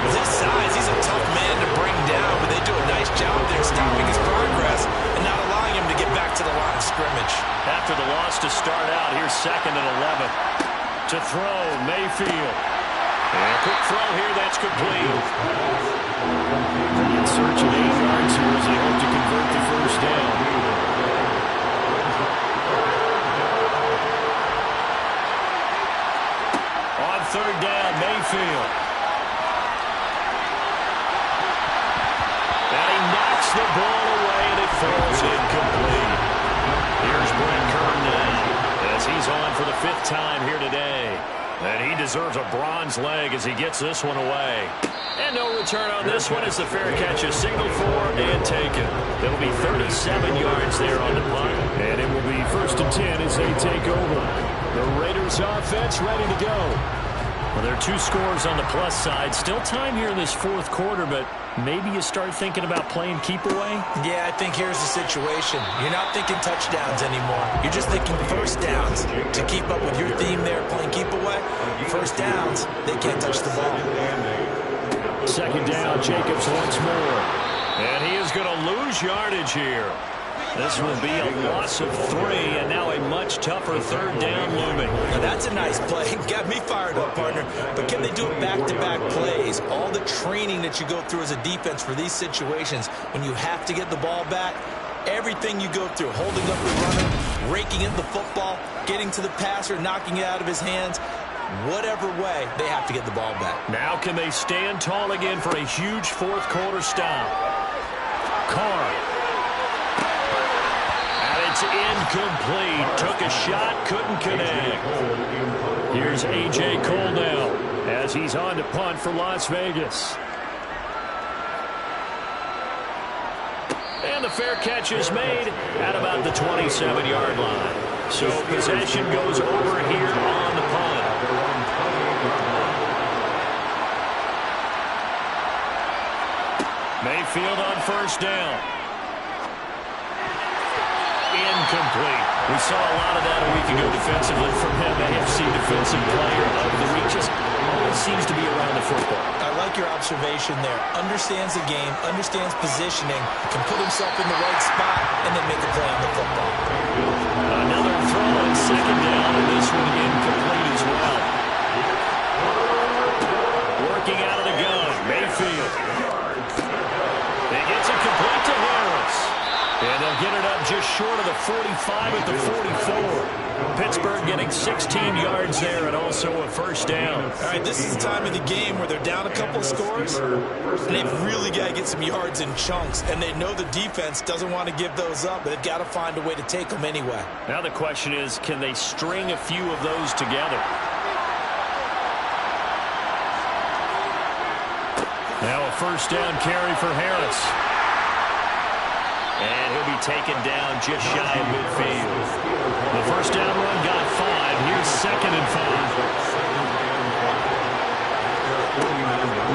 [SPEAKER 4] With his size, he's a tough man to bring down, but they do a nice job there stopping his progress and not allowing him to get back to the line of scrimmage.
[SPEAKER 3] After the loss to start out, here's 2nd and 11. To throw, Mayfield. And a quick throw here, that's complete. In search of 8 yards here as they hope to convert the first down. On 3rd down, Mayfield. And he knocks the ball away, and it falls incomplete. Here's Brent Kern now, as he's on for the 5th time here today. And he deserves a bronze leg as he gets this one away. And no return on this one as the fair catch is signaled for and taken. It'll be 37 yards there on the punt. And it will be 1st and 10 as they take over. The Raiders offense ready to go. Well, there are 2 scores on the plus side. Still time here in this 4th quarter, but maybe you start thinking about playing keep away?
[SPEAKER 4] Yeah, I think here's the situation. You're not thinking touchdowns anymore. You're just thinking first downs. To keep up with your theme there, playing keep away, first downs, they can't touch the ball.
[SPEAKER 3] 2nd down, Jacobs once more. And he is going to lose yardage here. This will be a loss of 3, and now a much tougher third down looming.
[SPEAKER 4] Now that's a nice play. Got me fired up, partner. But can they do it back-to-back plays? All the training that you go through as a defense for these situations, when you have to get the ball back, everything you go through, holding up the runner, raking in the football, getting to the passer, knocking it out of his hands, whatever way, they have to get the ball back.
[SPEAKER 3] Now can they stand tall again for a huge fourth quarter stop? Carr. And it's incomplete. Took a shot, couldn't connect. Here's A.J. Cole now as he's on to punt for Las Vegas. And the fair catch is made at about the 27-yard line. So possession goes over here on the punt. Mayfield on first down. Incomplete. We saw a lot of that a week ago defensively from him. AFC Defensive Player of the Week. Just always seems to be around the football.
[SPEAKER 4] I like your observation there. Understands the game, understands positioning, can put himself in the right spot, and then make a play on the football.
[SPEAKER 3] Another throw on second down, and this one incomplete as well. Working out of the gun, Mayfield. He gets it complete to Harris. And they'll get it up just short of the 45 at the 44. Pittsburgh getting 16 yards there and also a first down.
[SPEAKER 4] All right, this is the time of the game where they're down a couple of scores, and they've really got to get some yards in chunks, and they know the defense doesn't want to give those up, but they've got to find a way to take them anyway.
[SPEAKER 3] Now the question is, can they string a few of those together? Now a first down carry for Harris. And he'll be taken down just shy of midfield. The first down run got 5. Here's second and 5.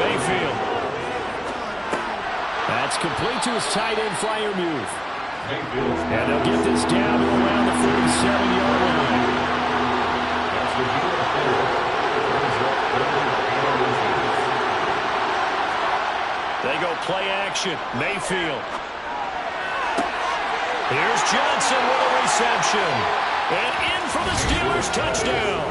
[SPEAKER 3] Mayfield. That's complete to his tight end Freiermuth. And they'll get this down to around the 47-yard line. They go play action. Mayfield. Here's Johnson with a reception. And in for the Steelers touchdown.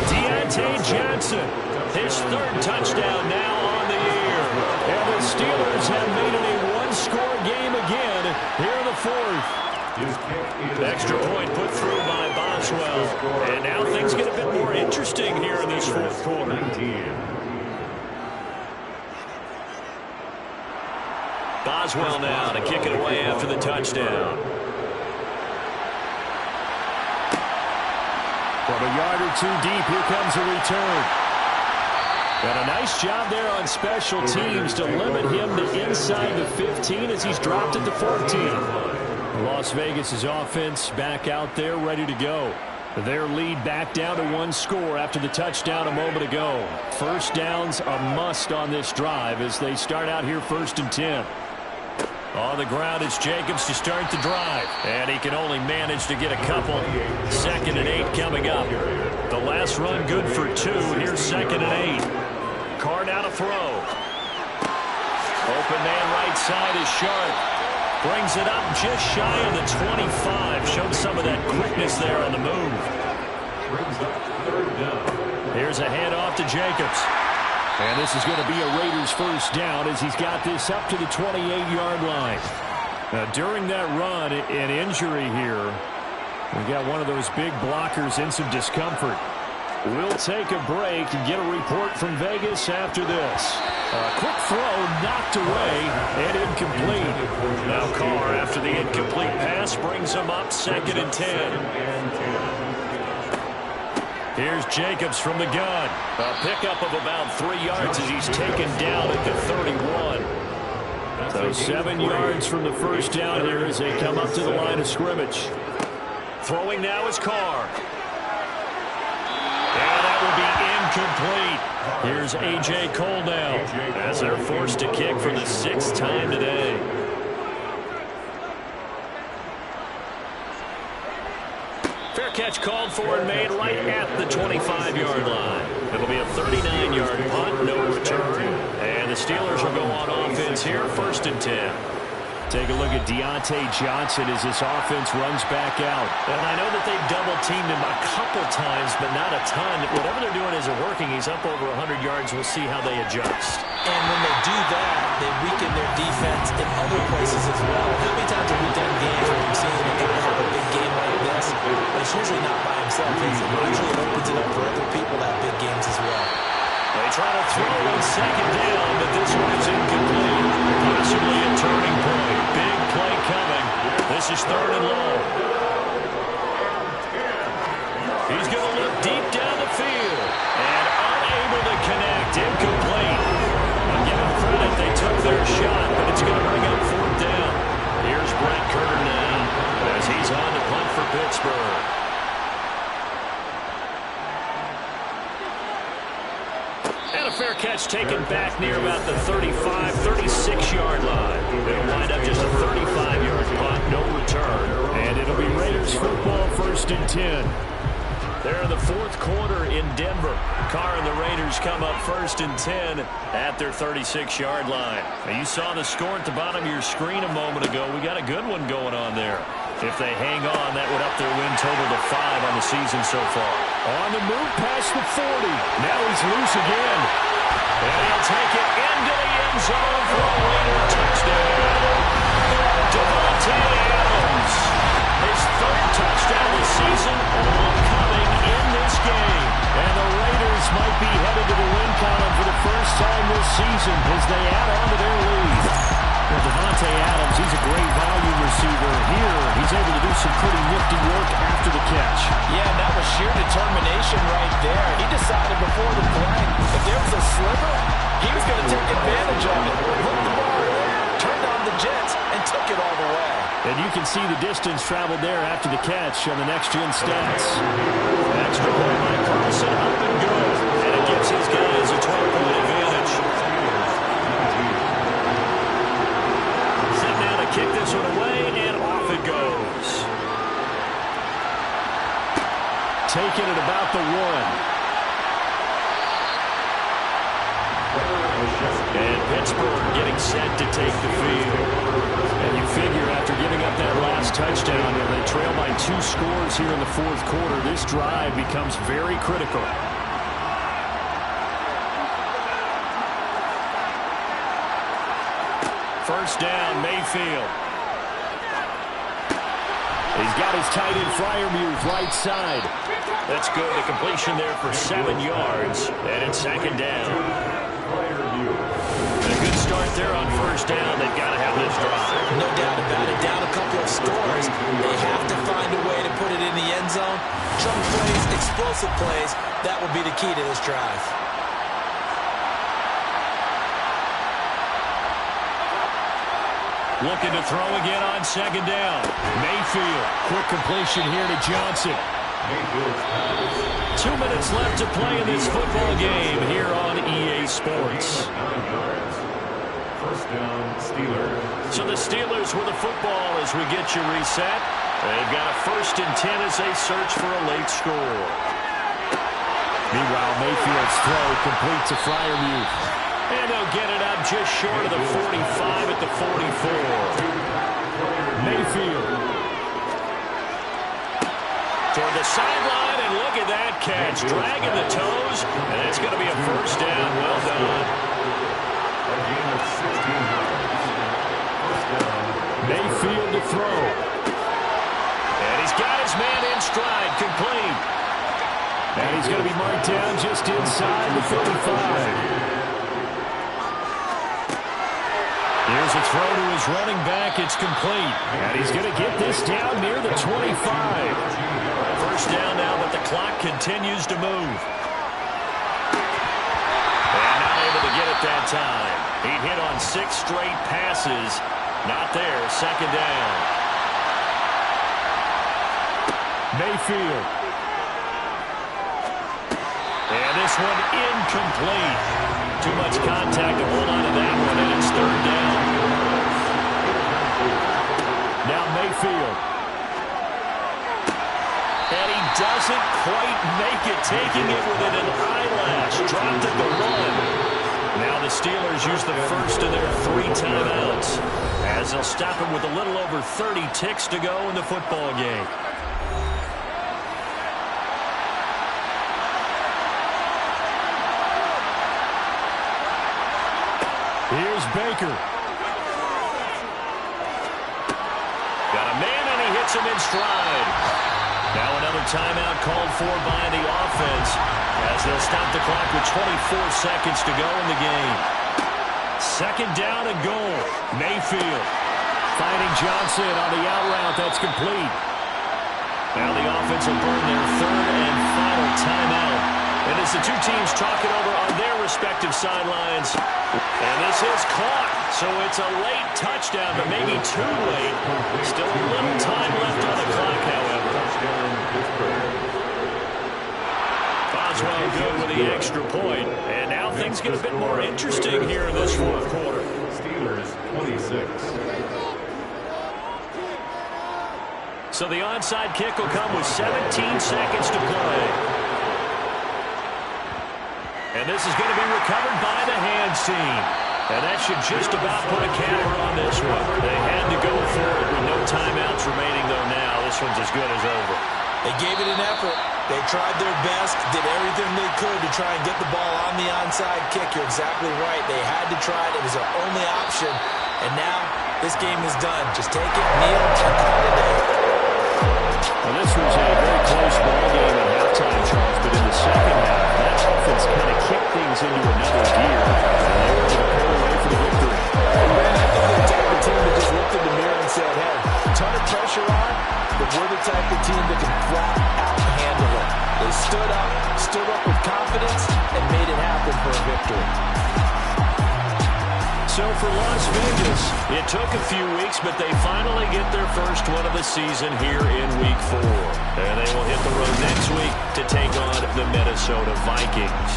[SPEAKER 3] Deontay Johnson, his third touchdown now on the year. And the Steelers have made it a one-score game again here in the fourth. Extra point put through by Boswell. And now things get a bit more interesting here in this fourth quarter. Boswell now to kick it away after the touchdown. From a yard or two deep, here comes a return. And a nice job there on special teams to limit him to inside the 15 as he's dropped at the 14. Las Vegas' offense back out there ready to go. Their lead back down to one score after the touchdown a moment ago. First downs a must on this drive as they start out here 1st and 10. On the ground, it's Jacobs to start the drive. And he can only manage to get a couple. 2nd and 8 coming up. The last run good for 2. Here's 2nd and 8. Carr now to throw. Open man right side is Sharp. Brings it up just shy of the 25. Showed some of that quickness there on the move. Here's a handoff to Jacobs. And this is going to be a Raiders first down as he's got this up to the 28-yard line. Now, during that run, an injury here. We got one of those big blockers in some discomfort. We'll take a break and get a report from Vegas after this. A quick throw knocked away and incomplete. Now Carr, after the incomplete pass, brings him up 2nd and 10. Here's Jacobs from the gun. A pickup of about 3 yards as he's taken down at the 31. So 7 yards from the first down here as they come up to the line of scrimmage. Throwing now is Carr. And that will be incomplete. Here's A.J. Cole now as they're forced to kick for the 6th time today. Fair catch called for and made right at the 25-yard line. It'll be a 39-yard punt, no return. And the Steelers will go on offense here, 1st and 10. Take a look at Deontay Johnson as this offense runs back out.
[SPEAKER 5] And I know that they've double-teamed him a couple times, but not a ton. Whatever they're doing isn't working. He's up over 100 yards. We'll see how they adjust.
[SPEAKER 4] And when they do that, they weaken their defense in other places as well. How many times have we done games where we've seen a guy have a big game like this? But it's usually not by himself. Usually it opens it up for other people to have big games as well.
[SPEAKER 5] They try to throw on second down, but this one is incomplete. Possibly a turning point. Big play coming. This is 3rd and long. He's going to look deep down the field. And unable to connect. Incomplete. I'll give them credit. They took their shot, but it's going to bring up 4th down. Here's Brent Kern now as he's on to punt for Pittsburgh. And a fair catch taken back near about the 35, 36-yard line. It'll wind up just a 35-yard punt, no return. And it'll be Raiders football, 1st and 10. They're in the 4th quarter in Denver. Carr and the Raiders come up 1st and 10 at their 36-yard line. Now, you saw the score at the bottom of your screen a moment ago. We got a good one going on there. If they hang on, that would up their win total to 5 on the season so far. On the move past the 40. Now he's loose again. And he'll take it into the end zone for a Raider touchdown. Davante Adams. His 3rd touchdown this season, all coming in this game. And the Raiders might be headed to the win column for the first time this season as they add on to their lead. Well, Davante Adams, he's a great volume receiver. Here, he's able to do some pretty nifty work after the catch.
[SPEAKER 4] Yeah, and that was sheer determination right there. He decided before the play, if there was a sliver, he was going to take advantage of it. Looked the ball in, turned on the jets, and took it all the way.
[SPEAKER 3] And you can see the distance traveled there after the catch on the next-gen stats. Extra point by Carlson, up and go. And it gives his guys a 12-point advantage. Set now to kick this one away, and off it goes. Taken at about the 1. And Pittsburgh getting set to take the field. And you figure after giving up that last touchdown, and they trail by 2 scores here in the 4th quarter, this drive becomes very critical. First down, Mayfield. He's got his tight end Freiermuth right side. That's good. The completion there for 7 yards. And it's 2nd down. A good start there on first down. They've got to have this drive.
[SPEAKER 4] No doubt about it. Down a couple of scores. They have to find a way to put it in the end zone. Chunk plays, explosive plays. That will be the key to this drive.
[SPEAKER 3] Looking to throw again on 2nd down. Mayfield. Quick completion here to Johnson. 2 minutes left to play in this football game here on EA Sports.
[SPEAKER 6] First down, Steelers.
[SPEAKER 3] So the Steelers with the football as we get you reset. They've got a 1st and 10 as they search for a late score. Meanwhile, Mayfield's throw complete to Freiermuth. And they'll get it up just short of the 45 at the 44. Mayfield. Toward the sideline, and look at that catch. Dragging the toes, and it's going to be a first down. Well done. Mayfield to throw. And he's got his man in stride, complete. And he's going to be marked down just inside the 35. Here's a throw to his running back. It's complete. And he's going to get this down near the 25. First down now, but the clock continues to move. And not able to get it that time. He hit on 6 straight passes. Not there. 2nd down. Mayfield. And this one incomplete. Too much contact to hold on to that one, and it's 3rd down. Now Mayfield. And he doesn't quite make it, taking it within an eyelash. Dropped at the 1. Now the the Steelers use the first of their 3 timeouts as they'll stop him with a little over 30 ticks to go in the football game.
[SPEAKER 5] Here's Baker.
[SPEAKER 3] Got a man, and he hits him in stride. Now another timeout called for by the offense as they'll stop the clock with 24 seconds to go in the game. Second down and goal. Mayfield finding Johnson on the out route. That's complete. Now the offense will burn their third and final timeout. And as the two teams talk it over on their respective sidelines, and this is caught. So it's a late touchdown, but maybe too late. Still a little time left on the clock, however. Boswell good with the extra point. And now things get a bit more interesting here in this fourth quarter.
[SPEAKER 6] Steelers 26.
[SPEAKER 3] So the onside kick will come with 17 seconds to play. And this is going to be recovered by the hands team. And that should just about put a counter on this one. They had to go for it with no timeouts remaining, though, now. This one's as good as over.
[SPEAKER 4] They gave it an effort. They tried their best, did everything they could to try and get the ball on the onside kick. You're exactly right. They had to try it. It was their only option. And now this game is done. Just take it, kneel, and call it a day.
[SPEAKER 3] Well, this was a very close ball game at halftime, Charles, but in the second half, that offense kind of kicked things into another gear, and they were able to pull away for the victory.
[SPEAKER 4] And man, I think they're the type of team that just looked in the mirror and said, hey, a ton of pressure on, but we're the type of team that can flat out handle it. They stood up with confidence, and made it happen for a victory.
[SPEAKER 3] So for Las Vegas, it took a few weeks, but they finally get their first one of the season here in Week 4. And they will hit the road next week to take on the Minnesota Vikings.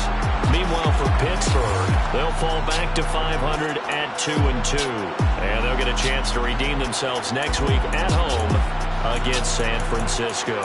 [SPEAKER 3] Meanwhile, for Pittsburgh, they'll fall back to 500 at 2-2. And they'll get a chance to redeem themselves next week at home against San Francisco.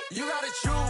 [SPEAKER 7] You gotta choose.